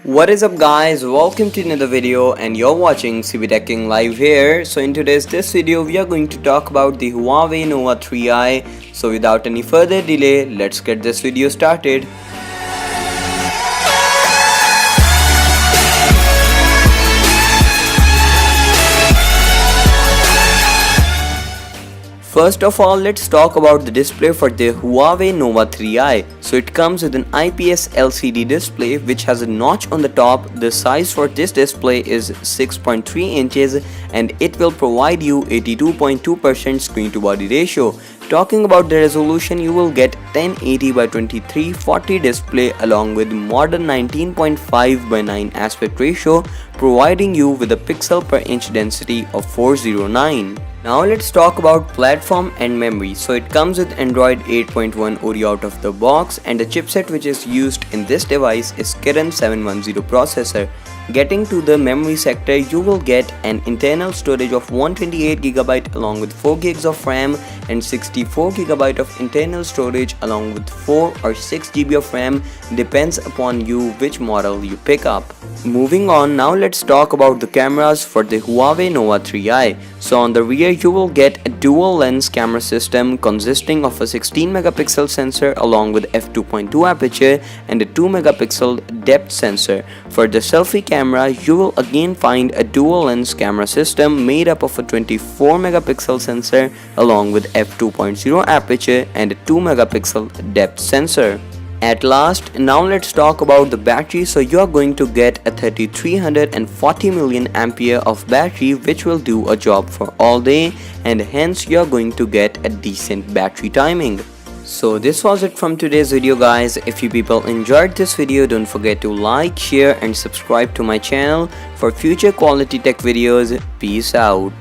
What is up guys, welcome to another video and you're watching CB Teching Live here. So in today's video we are going to talk about the Huawei Nova 3i. So without any further delay, let's get this video started. First of all, let's talk about the display for the Huawei Nova 3i. So it comes with an IPS LCD display which has a notch on the top. The size for this display is 6.3 inches and it will provide you 82.2% screen to body ratio. Talking about the resolution, you will get 1080 by 2340 display along with modern 19.5 by 9 aspect ratio, providing you with a pixel per inch density of 409. Now let's talk about platform and memory. So it comes with Android 8.1 Oreo out of the box and the chipset which is used in this device is Kirin 710 processor. Getting to the memory sector, you will get an internal storage of 128GB along with 4GB of RAM and 64GB of internal storage along with 4 or 6GB of RAM, depends upon you which model you pick up. Moving on, now let's talk about the cameras for the Huawei Nova 3i. So on the rear you will get a dual lens camera system consisting of a 16 megapixel sensor along with f2.2 aperture and a 2 megapixel depth sensor. For the selfie camera, you will again find a dual lens camera system made up of a 24 megapixel sensor along with f2.0 aperture and a 2 megapixel depth sensor. At last, now let's talk about the battery. So you are going to get a 3340 million ampere of battery which will do a job for all day, and hence you are going to get a decent battery timing. So this was it from today's video guys. If you people enjoyed this video, don't forget to like, share and subscribe to my channel for future quality tech videos. Peace out.